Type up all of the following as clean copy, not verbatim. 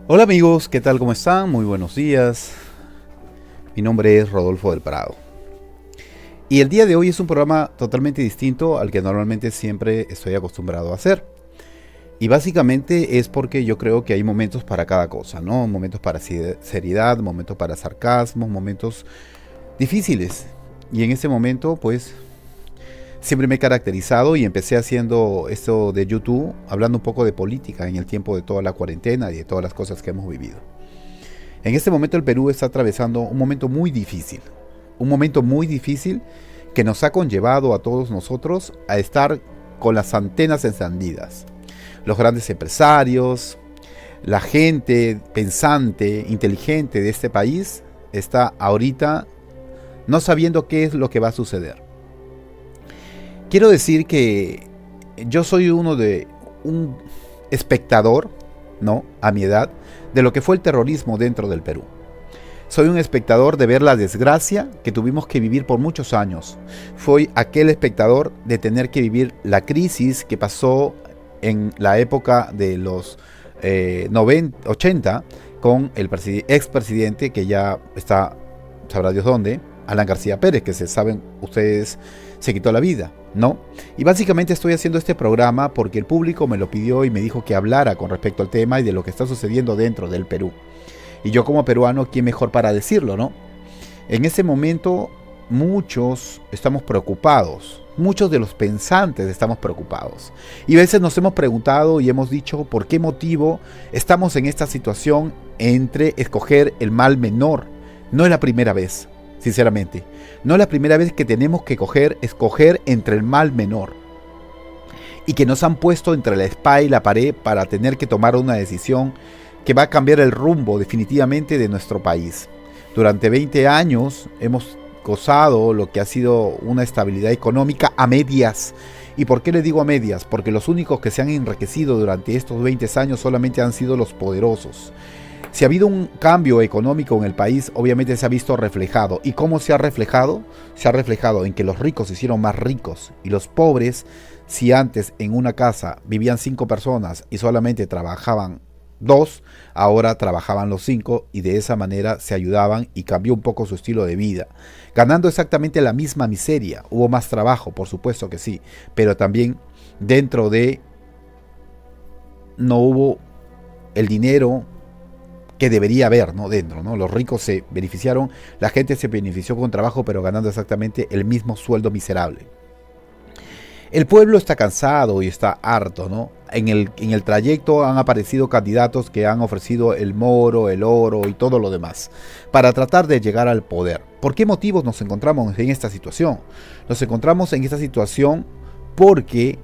Hola amigos, ¿qué tal? ¿Cómo están? Muy buenos días. Mi nombre es Rodolfo del Prado. Y el día de hoy es un programa totalmente distinto al que normalmente siempre estoy acostumbrado a hacer. Y básicamente es porque yo creo que hay momentos para cada cosa, ¿no? Momentos para seriedad, momentos para sarcasmo, momentos difíciles. Y en ese momento, pues, siempre me he caracterizado y empecé haciendo esto de YouTube, hablando un poco de política en el tiempo de toda la cuarentena y de todas las cosas que hemos vivido. En este momento el Perú está atravesando un momento muy difícil. Un momento muy difícil que nos ha conllevado a todos nosotros a estar con las antenas encendidas. Los grandes empresarios, la gente pensante, inteligente de este país está ahorita no sabiendo qué es lo que va a suceder. Quiero decir que yo soy un espectador, ¿no? A mi edad, de lo que fue el terrorismo dentro del Perú. Soy un espectador de ver la desgracia que tuvimos que vivir por muchos años. Fui aquel espectador de tener que vivir la crisis que pasó en la época de los 80 con el expresidente que ya está, sabrá Dios dónde, Alan García Pérez, que se saben ustedes se quitó la vida, ¿no? Y básicamente estoy haciendo este programa porque el público me lo pidió y me dijo que hablara con respecto al tema y de lo que está sucediendo dentro del Perú. Y yo como peruano, ¿quién mejor para decirlo, no? En ese momento muchos estamos preocupados, muchos de los pensantes estamos preocupados. Y a veces nos hemos preguntado y hemos dicho por qué motivo estamos en esta situación entre escoger el mal menor. No es la primera vez, sinceramente. No es la primera vez que tenemos que escoger entre el mal menor. Y que nos han puesto entre la espada y la pared para tener que tomar una decisión que va a cambiar el rumbo definitivamente de nuestro país. Durante 20 años hemos gozado lo que ha sido una estabilidad económica a medias. ¿Y por qué le digo a medias? Porque los únicos que se han enriquecido durante estos 20 años solamente han sido los poderosos. Si ha habido un cambio económico en el país, obviamente se ha visto reflejado. ¿Y cómo se ha reflejado? Se ha reflejado en que los ricos se hicieron más ricos y los pobres, si antes en una casa vivían 5 personas y solamente trabajaban 2, ahora trabajaban los 5 y de esa manera se ayudaban y cambió un poco su estilo de vida, ganando exactamente la misma miseria. Hubo más trabajo, por supuesto que sí, pero también dentro de no hubo el dinero que debería haber, ¿no? Dentro, ¿no? Los ricos se beneficiaron, la gente se benefició con trabajo, pero ganando exactamente el mismo sueldo miserable. El pueblo está cansado y está harto, ¿no? En el trayecto han aparecido candidatos que han ofrecido el moro, el oro y todo lo demás para tratar de llegar al poder. ¿Por qué motivos nos encontramos en esta situación? Nos encontramos en esta situación porque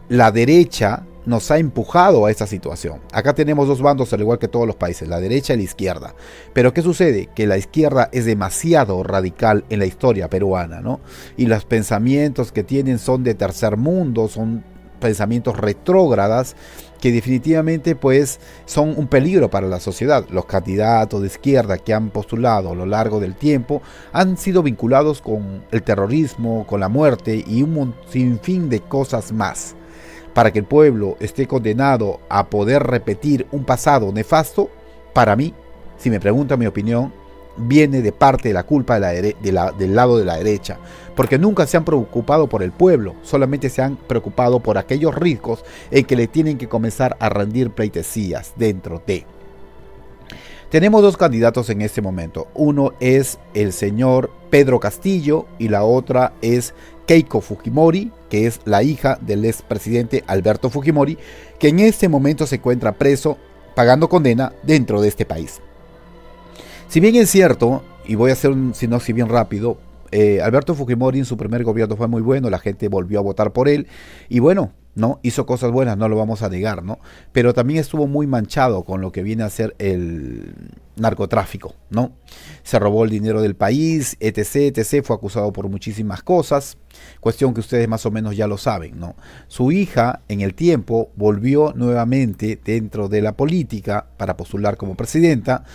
la derecha nos ha empujado a esta situación. Acá tenemos dos bandos al igual que todos los países, la derecha y la izquierda. Pero ¿qué sucede? Que la izquierda es demasiado radical en la historia peruana, ¿no? Y los pensamientos que tienen son de tercer mundo, son pensamientos retrógradas que definitivamente pues son un peligro para la sociedad. Los candidatos de izquierda que han postulado a lo largo del tiempo han sido vinculados con el terrorismo, con la muerte y un sinfín de cosas más. Para que el pueblo esté condenado a poder repetir un pasado nefasto, para mí, si me preguntan mi opinión, viene de parte de la culpa del lado de la derecha. Porque nunca se han preocupado por el pueblo, solamente se han preocupado por aquellos ricos en que le tienen que comenzar a rendir pleitesías dentro de. Tenemos dos candidatos en este momento. Uno es el señor Pedro Castillo y la otra es Keiko Fujimori, que es la hija del expresidente Alberto Fujimori, que en este momento se encuentra preso pagando condena dentro de este país. Si bien es cierto, y voy a hacer un sinopsis bien rápido, Alberto Fujimori en su primer gobierno fue muy bueno, la gente volvió a votar por él y bueno, ¿no? Hizo cosas buenas, no lo vamos a negar, ¿no? Pero también estuvo muy manchado con lo que viene a ser el narcotráfico, ¿no? Se robó el dinero del país, etc, etc, fue acusado por muchísimas cosas, cuestión que ustedes más o menos ya lo saben, ¿no? Su hija en el tiempo volvió nuevamente dentro de la política para postular como presidenta.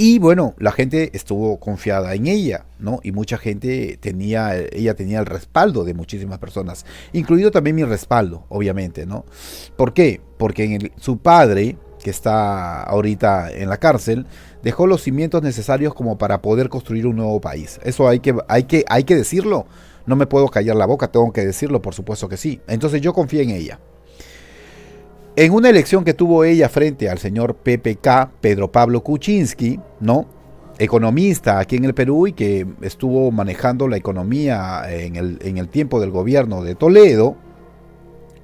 Y bueno, la gente estuvo confiada en ella, ¿no? Y mucha gente ella tenía el respaldo de muchísimas personas, incluido también mi respaldo, obviamente, ¿no? ¿Por qué? Porque su padre, que está ahorita en la cárcel, dejó los cimientos necesarios como para poder construir un nuevo país. Eso hay que decirlo. No me puedo callar la boca, tengo que decirlo, por supuesto que sí. Entonces yo confío en ella. En una elección que tuvo ella frente al señor PPK, Pedro Pablo Kuczynski, ¿no?, economista aquí en el Perú y que estuvo manejando la economía en el tiempo del gobierno de Toledo,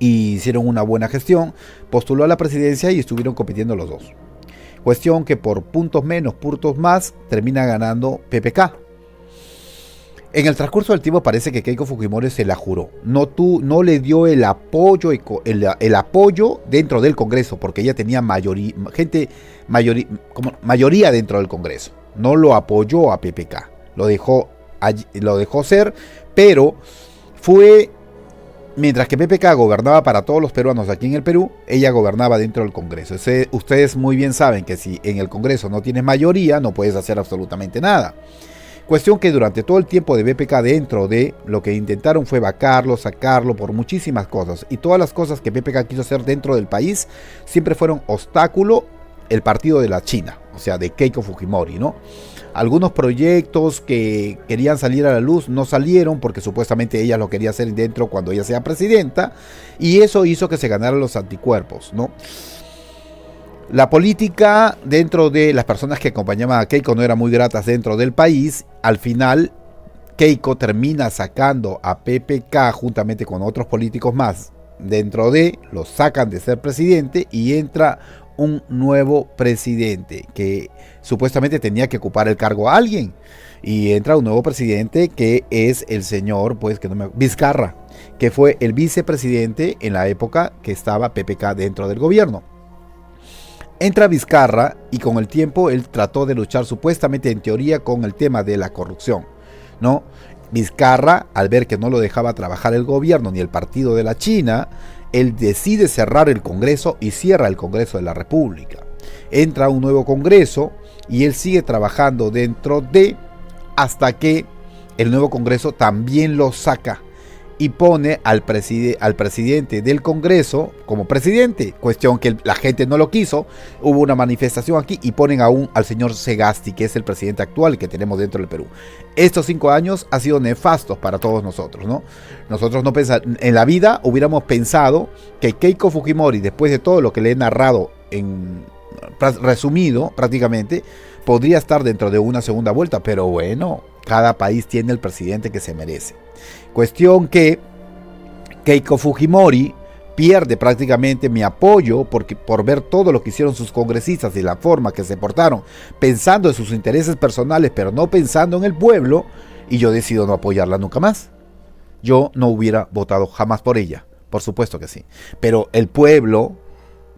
y hicieron una buena gestión, postuló a la presidencia y estuvieron compitiendo los dos. Cuestión que por puntos menos, puntos más, termina ganando PPK. En el transcurso del tiempo parece que Keiko Fujimori se la juró. No le dio el apoyo dentro del Congreso, porque ella tenía mayoría dentro del Congreso. No lo apoyó a PPK. Lo dejó ser, pero fue... Mientras que PPK gobernaba para todos los peruanos aquí en el Perú, ella gobernaba dentro del Congreso. Ustedes muy bien saben que si en el Congreso no tienes mayoría, no puedes hacer absolutamente nada. Cuestión que durante todo el tiempo de PPK dentro de lo que intentaron fue vacarlo, sacarlo por muchísimas cosas. Y todas las cosas que PPK quiso hacer dentro del país siempre fueron obstáculo el partido de la China, o sea, de Keiko Fujimori, ¿no? Algunos proyectos que querían salir a la luz no salieron porque supuestamente ella lo quería hacer dentro cuando ella sea presidenta, y eso hizo que se ganaran los anticuerpos, ¿no? La política dentro de las personas que acompañaban a Keiko no era muy gratas dentro del país. Al final, Keiko termina sacando a PPK juntamente con otros políticos más los sacan de ser presidente y entra un nuevo presidente que supuestamente tenía que ocupar el cargo a alguien, y entra un nuevo presidente que es el señor Vizcarra, que fue el vicepresidente en la época que estaba PPK dentro del gobierno. Entra Vizcarra y con el tiempo él trató de luchar supuestamente en teoría con el tema de la corrupción, ¿no? Vizcarra, al ver que no lo dejaba trabajar el gobierno ni el partido de la China, él decide cerrar el Congreso y cierra el Congreso de la República. Entra un nuevo Congreso y él sigue trabajando dentro de, hasta que el nuevo Congreso también lo saca y pone al presidente del Congreso como presidente. Cuestión que la gente no lo quiso, hubo una manifestación aquí y ponen al señor Sagasti, que es el presidente actual que tenemos dentro del Perú. Estos 5 años han sido nefastos para todos nosotros, ¿no? Nosotros no en la vida hubiéramos pensado que Keiko Fujimori, después de todo lo que le he narrado resumido prácticamente, podría estar dentro de una segunda vuelta, pero bueno, cada país tiene el presidente que se merece. Cuestión que Keiko Fujimori pierde prácticamente mi apoyo por ver todo lo que hicieron sus congresistas y la forma que se portaron, pensando en sus intereses personales, pero no pensando en el pueblo, y yo decido no apoyarla nunca más. Yo no hubiera votado jamás por ella, por supuesto que sí, pero el pueblo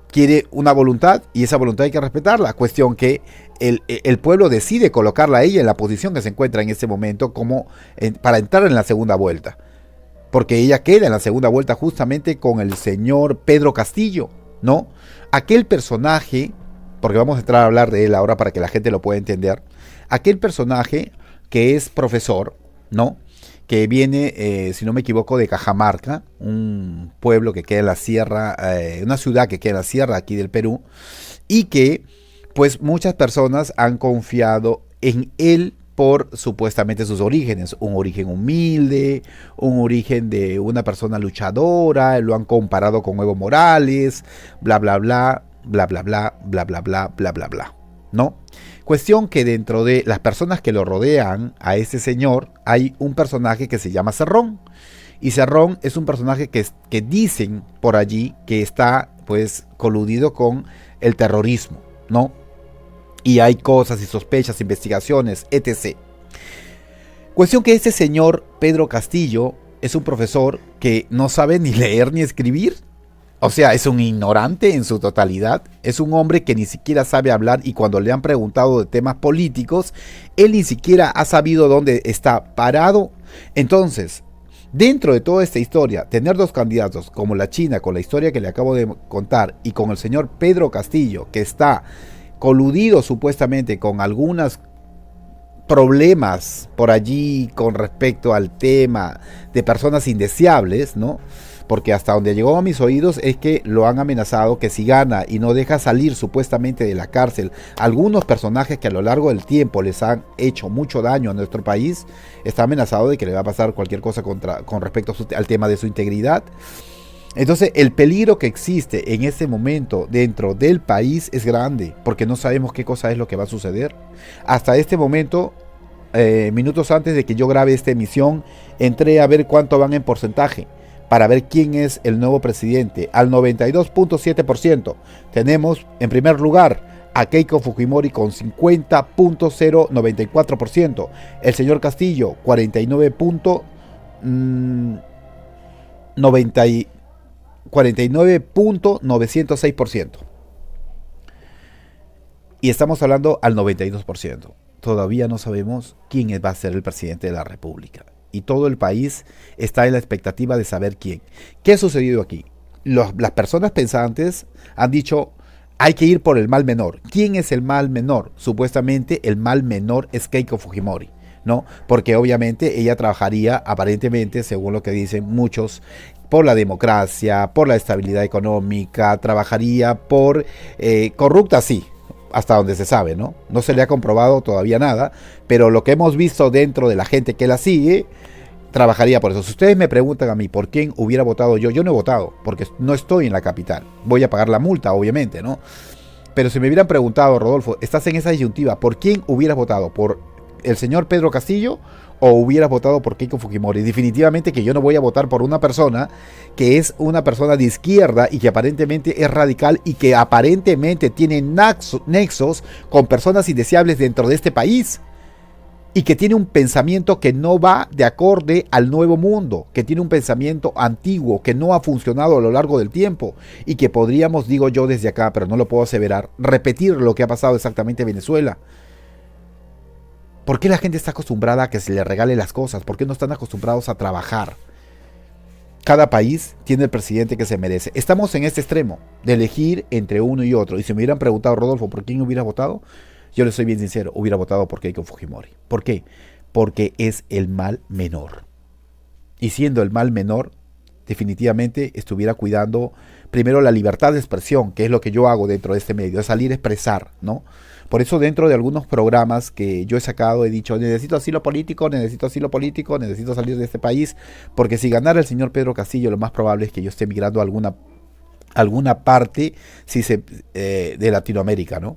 quiere una voluntad y esa voluntad hay que respetarla. Cuestión que el pueblo decide colocarla a ella en la posición que se encuentra en este momento para entrar en la segunda vuelta, porque ella queda en la segunda vuelta justamente con el señor Pedro Castillo, ¿no? Aquel personaje, porque vamos a entrar a hablar de él ahora para que la gente lo pueda entender, aquel personaje que es profesor, ¿no?, que viene, si no me equivoco, de Cajamarca, un pueblo que queda en la sierra, una ciudad que queda en la sierra aquí del Perú, y que pues muchas personas han confiado en él por supuestamente sus orígenes, un origen humilde, un origen de una persona luchadora, lo han comparado con Evo Morales, bla bla bla, bla bla bla, bla bla bla, bla bla bla, ¿no? Cuestión que dentro de las personas que lo rodean a este señor hay un personaje que se llama Cerrón, y Cerrón es un personaje que dicen por allí que está pues coludido con el terrorismo, ¿no? Y hay cosas y sospechas, investigaciones, etc. Cuestión que este señor Pedro Castillo es un profesor que no sabe ni leer ni escribir. O sea, es un ignorante en su totalidad. Es un hombre que ni siquiera sabe hablar, y cuando le han preguntado de temas políticos, él ni siquiera ha sabido dónde está parado. Entonces, dentro de toda esta historia, tener dos candidatos como la China, con la historia que le acabo de contar, y con el señor Pedro Castillo, que está coludido supuestamente con algunos problemas por allí con respecto al tema de personas indeseables, ¿no? porque hasta donde llegó a mis oídos es que lo han amenazado que si gana y no deja salir supuestamente de la cárcel algunos personajes que a lo largo del tiempo les han hecho mucho daño a nuestro país, está amenazado de que le va a pasar cualquier cosa con respecto al tema de su integridad. Entonces el peligro que existe en este momento dentro del país es grande, porque no sabemos qué cosa es lo que va a suceder. Hasta este momento, minutos antes de que yo grabe esta emisión, entré a ver cuánto van en porcentaje, para ver quién es el nuevo presidente. Al 92.7% tenemos en primer lugar a Keiko Fujimori con 50.094%, el señor Castillo 49.906%. Y estamos hablando al 92%. Todavía no sabemos quién va a ser el presidente de la República. Y todo el país está en la expectativa de saber quién. ¿Qué ha sucedido aquí? Las personas pensantes han dicho, hay que ir por el mal menor. ¿Quién es el mal menor? Supuestamente el mal menor es Keiko Fujimori, ¿no? Porque obviamente ella trabajaría, aparentemente, según lo que dicen muchos, por la democracia, por la estabilidad económica, trabajaría por corrupta, sí, hasta donde se sabe, ¿no? No se le ha comprobado todavía nada, pero lo que hemos visto dentro de la gente que la sigue, trabajaría por eso. Si ustedes me preguntan a mí por quién hubiera votado yo no he votado, porque no estoy en la capital. Voy a pagar la multa, obviamente, ¿no? Pero si me hubieran preguntado, Rodolfo, estás en esa disyuntiva, ¿por quién hubieras votado? ¿Por el señor Pedro Castillo o hubieras votado por Keiko Fujimori? Definitivamente que yo no voy a votar por una persona que es una persona de izquierda y que aparentemente es radical y que aparentemente tiene nexos con personas indeseables dentro de este país y que tiene un pensamiento que no va de acorde al nuevo mundo, que tiene un pensamiento antiguo que no ha funcionado a lo largo del tiempo y que podríamos, digo yo desde acá, pero no lo puedo aseverar, repetir lo que ha pasado exactamente en Venezuela. ¿Por qué la gente está acostumbrada a que se le regale las cosas? ¿Por qué no están acostumbrados a trabajar? Cada país tiene el presidente que se merece. Estamos en este extremo de elegir entre uno y otro. Y si me hubieran preguntado, Rodolfo, ¿por quién hubieras votado? Yo les soy bien sincero, hubiera votado por Keiko Fujimori. ¿Por qué? Porque es el mal menor. Y siendo el mal menor, definitivamente estuviera cuidando primero la libertad de expresión, que es lo que yo hago dentro de este medio, es salir a expresar, ¿no? Por eso dentro de algunos programas que yo he sacado he dicho, necesito asilo político, necesito salir de este país, porque si ganara el señor Pedro Castillo, lo más probable es que yo esté migrando a alguna parte de Latinoamérica, ¿no?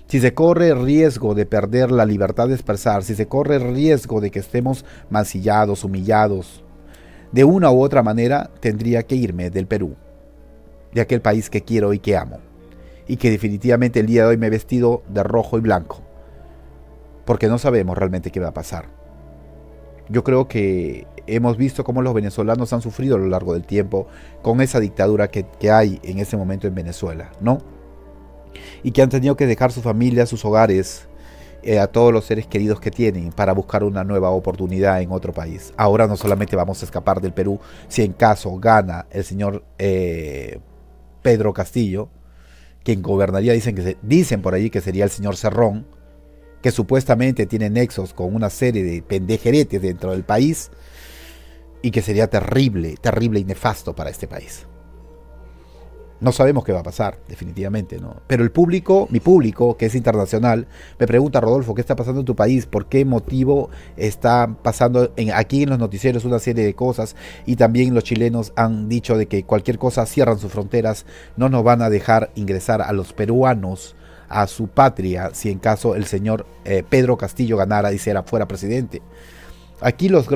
Si se corre el riesgo de perder la libertad de expresar, si se corre el riesgo de que estemos mancillados, humillados, de una u otra manera tendría que irme del Perú, de aquel país que quiero y que amo, y que definitivamente el día de hoy me he vestido de rojo y blanco, porque no sabemos realmente qué va a pasar. Yo creo que hemos visto cómo los venezolanos han sufrido a lo largo del tiempo con esa dictadura que hay en ese momento en Venezuela, ¿no? Y que han tenido que dejar su familia, sus hogares, a todos los seres queridos que tienen para buscar una nueva oportunidad en otro país. Ahora no solamente vamos a escapar del Perú, si en caso gana el señor Pedro Castillo, quien gobernaría, dicen por allí que sería el señor Cerrón, que supuestamente tiene nexos con una serie de pendejeretes dentro del país y que sería terrible, terrible y nefasto para este país. No sabemos qué va a pasar, definitivamente, ¿no? Pero el público, mi público, que es internacional, me pregunta, Rodolfo, ¿qué está pasando en tu país? ¿Por qué motivo está pasando aquí en los noticieros una serie de cosas? Y también los chilenos han dicho de que cualquier cosa cierran sus fronteras, no nos van a dejar ingresar a los peruanos a su patria si en caso el señor Pedro Castillo ganara y fuera presidente. Aquí los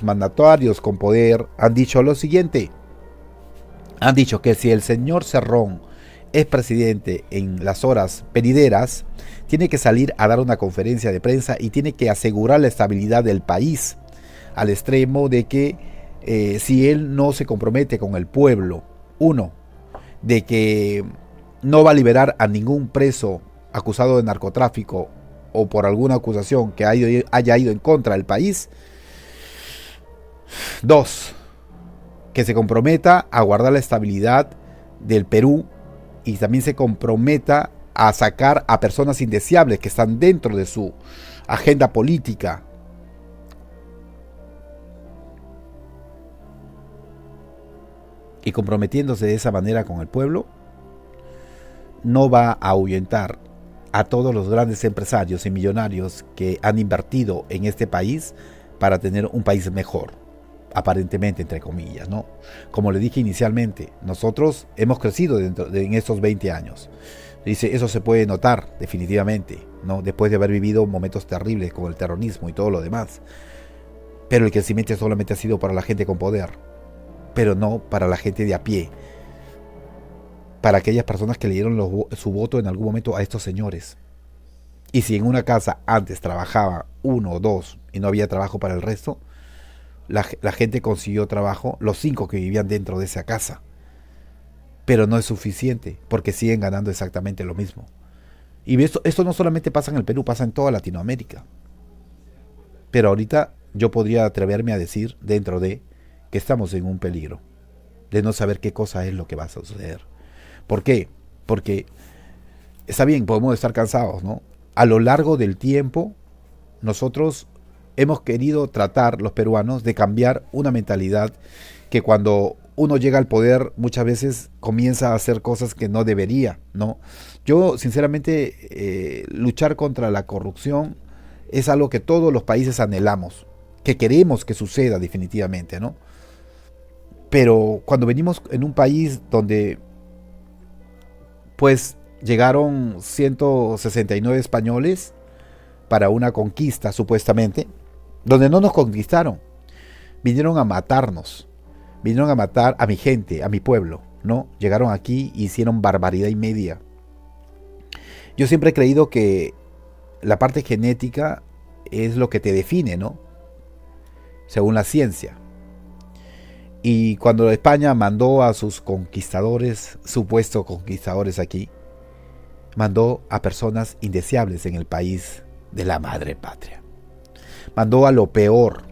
mandatarios con poder han dicho lo siguiente. Han dicho que si el señor Cerrón es presidente en las horas venideras, tiene que salir a dar una conferencia de prensa y tiene que asegurar la estabilidad del país, al extremo de que si él no se compromete con el pueblo, de que no va a liberar a ningún preso acusado de narcotráfico o por alguna acusación que haya ido en contra del país. 2, que se comprometa a guardar la estabilidad del Perú y también se comprometa a sacar a personas indeseables que están dentro de su agenda política. y comprometiéndose de esa manera con el pueblo, no va a ahuyentar a todos los grandes empresarios y millonarios que han invertido en este país para tener un país mejor, aparentemente, entre comillas, ¿no? Como le dije inicialmente, nosotros hemos crecido en estos 20 años. Dice, eso se puede notar definitivamente, ¿no? Después de haber vivido momentos terribles como el terrorismo y todo lo demás. Pero el crecimiento solamente ha sido para la gente con poder, pero no para la gente de a pie, para aquellas personas que le dieron su voto en algún momento a estos señores. Y si en una casa antes trabajaba uno o dos y no había trabajo para el resto, la gente consiguió trabajo, los 5 que vivían dentro de esa casa. Pero no es suficiente, porque siguen ganando exactamente lo mismo. Y esto no solamente pasa en el Perú, pasa en toda Latinoamérica. Pero ahorita yo podría atreverme a decir, dentro de, que estamos en un peligro de no saber qué cosa es lo que va a suceder. ¿Por qué? Porque está bien, podemos estar cansados, ¿no? A lo largo del tiempo, nosotros hemos querido tratar, los peruanos, de cambiar una mentalidad que cuando uno llega al poder muchas veces comienza a hacer cosas que no debería, ¿no? Yo, sinceramente, luchar contra la corrupción es algo que todos los países anhelamos, que queremos que suceda definitivamente, ¿no? Pero cuando venimos en un país donde pues llegaron 169 españoles para una conquista supuestamente, donde no nos conquistaron, vinieron a matarnos, vinieron a matar a mi gente, a mi pueblo, ¿no? Llegaron aquí y hicieron barbaridad y media. Yo siempre he creído que la parte genética es lo que te define, ¿no? Según la ciencia. Y cuando España mandó a sus conquistadores, supuestos conquistadores aquí, mandó a personas indeseables en el país de la madre patria. Mandó a lo peor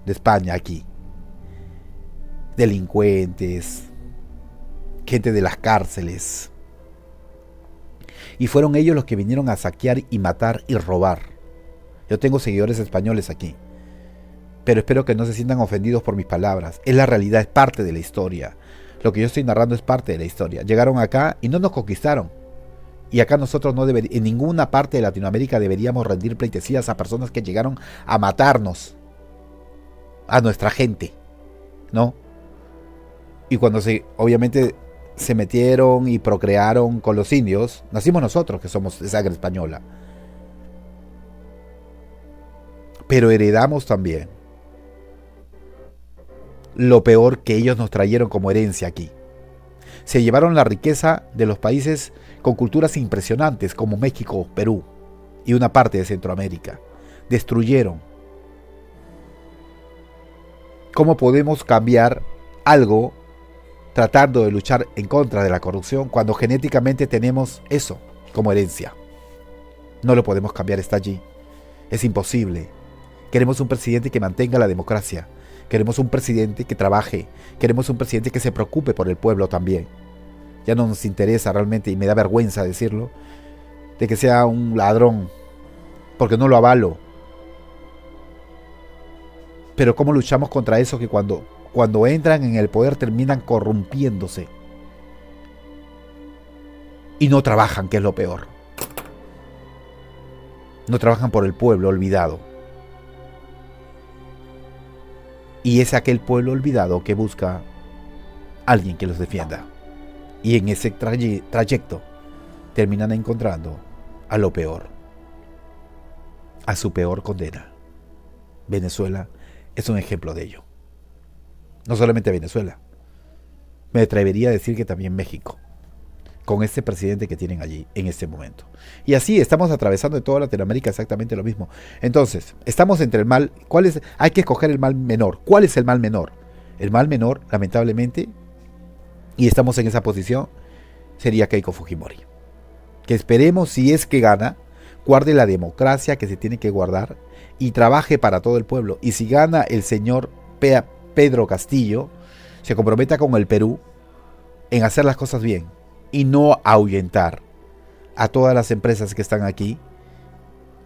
de España aquí. Delincuentes, gente de las cárceles. Y fueron ellos los que vinieron a saquear y matar y robar. Yo tengo seguidores españoles aquí, pero espero que no se sientan ofendidos por mis palabras. Es la realidad, es parte de la historia. Lo que yo estoy narrando es parte de la historia. Llegaron acá y no nos conquistaron. Y acá nosotros en ninguna parte de Latinoamérica deberíamos rendir pleitesías a personas que llegaron a matarnos, a nuestra gente, ¿no? Y cuando obviamente se metieron y procrearon con los indios, nacimos nosotros, que somos de sangre española. Pero heredamos también lo peor que ellos nos trajeron como herencia aquí. Se llevaron la riqueza de los países con culturas impresionantes como México, Perú y una parte de Centroamérica. Destruyeron. ¿Cómo podemos cambiar algo tratando de luchar en contra de la corrupción cuando genéticamente tenemos eso como herencia? No lo podemos cambiar, está allí. Es imposible. Queremos un presidente que mantenga la democracia. Queremos un presidente que trabaje. Queremos un presidente que se preocupe por el pueblo también. Ya no nos interesa realmente, y me da vergüenza decirlo, de que sea un ladrón, porque no lo avalo. Pero ¿cómo luchamos contra eso que cuando entran en el poder terminan corrompiéndose? Y no trabajan, que es lo peor. No trabajan por el pueblo olvidado. Y es aquel pueblo olvidado que busca a alguien que los defienda. Y en ese trayecto terminan encontrando a lo peor, a su peor condena. Venezuela es un ejemplo de ello. No solamente Venezuela, me atrevería a decir que también México, con este presidente que tienen allí en este momento. Y así estamos atravesando en toda Latinoamérica exactamente lo mismo. Entonces, estamos entre el mal. Hay que escoger el mal menor. ¿Cuál es el mal menor? El mal menor, lamentablemente, y estamos en esa posición, sería Keiko Fujimori. Que esperemos, si es que gana, guarde la democracia que se tiene que guardar y trabaje para todo el pueblo. Y si gana el señor Pedro Castillo, se comprometa con el Perú en hacer las cosas bien y no ahuyentar a todas las empresas que están aquí,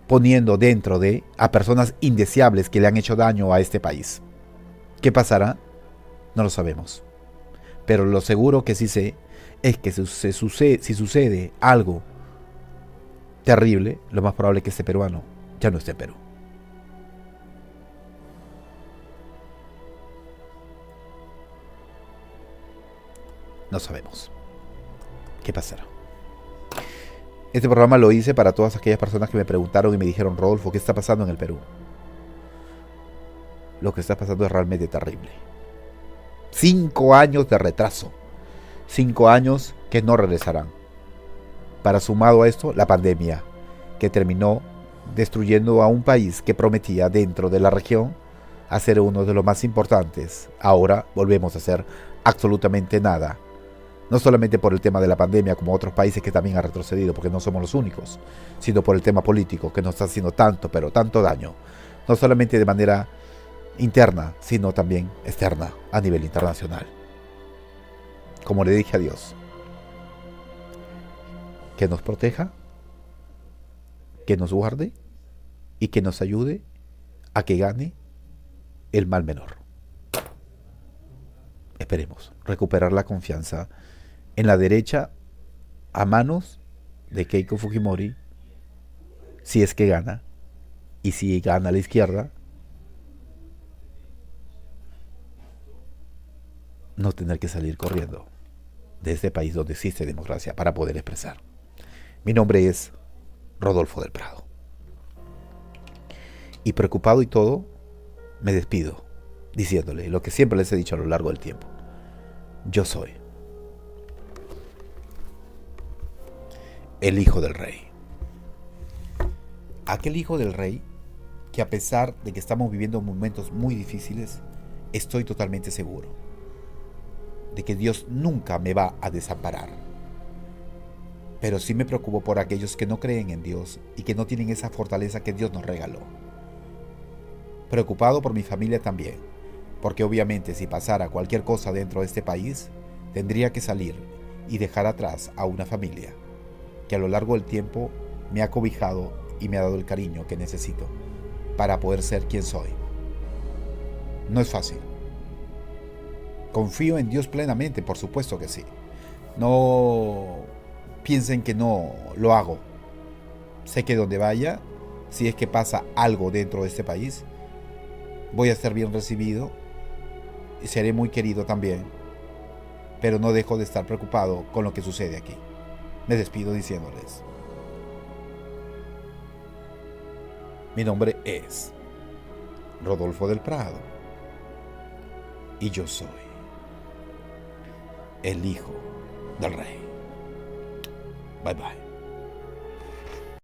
poniendo dentro a personas indeseables que le han hecho daño a este país. ¿Qué pasará? No lo sabemos. Pero lo seguro que sí sé es que si sucede algo terrible, lo más probable es que este peruano ya no esté en Perú. No sabemos qué pasará. Este programa lo hice para todas aquellas personas que me preguntaron y me dijeron: Rodolfo, ¿qué está pasando en el Perú? Lo que está pasando es realmente terrible. 5 años de retraso. 5 años que no regresarán. Para sumado a esto, la pandemia, que terminó destruyendo a un país que prometía dentro de la región a ser uno de los más importantes. Ahora volvemos a hacer absolutamente nada. No solamente por el tema de la pandemia, como otros países que también han retrocedido, porque no somos los únicos, sino por el tema político, que nos está haciendo tanto, pero tanto daño. No solamente de manera interna, sino también externa, a nivel internacional. Como le dije a Dios, que nos proteja, que nos guarde y que nos ayude a que gane el mal menor. Esperemos recuperar la confianza en la derecha a manos de Keiko Fujimori, si es que gana, y si gana la izquierda, no tener que salir corriendo de este país donde existe democracia para poder expresar. Mi nombre es Rodolfo del Prado. Y preocupado y todo, me despido diciéndole lo que siempre les he dicho a lo largo del tiempo. Yo soy el hijo del rey. Aquel hijo del rey que, a pesar de que estamos viviendo momentos muy difíciles, estoy totalmente seguro de que Dios nunca me va a desamparar. Pero sí me preocupo por aquellos que no creen en Dios y que no tienen esa fortaleza que Dios nos regaló. Preocupado por mi familia también, porque obviamente si pasara cualquier cosa dentro de este país, tendría que salir y dejar atrás a una familia que a lo largo del tiempo me ha cobijado y me ha dado el cariño que necesito para poder ser quien soy. No es fácil. Confío en Dios plenamente, por supuesto que sí. No piensen que no lo hago. Sé que donde vaya, si es que pasa algo dentro de este país, voy a ser bien recibido y seré muy querido también. Pero no dejo de estar preocupado con lo que sucede aquí. Me despido diciéndoles: mi nombre es Rodolfo del Prado y yo soy el hijo del rey. Bye bye.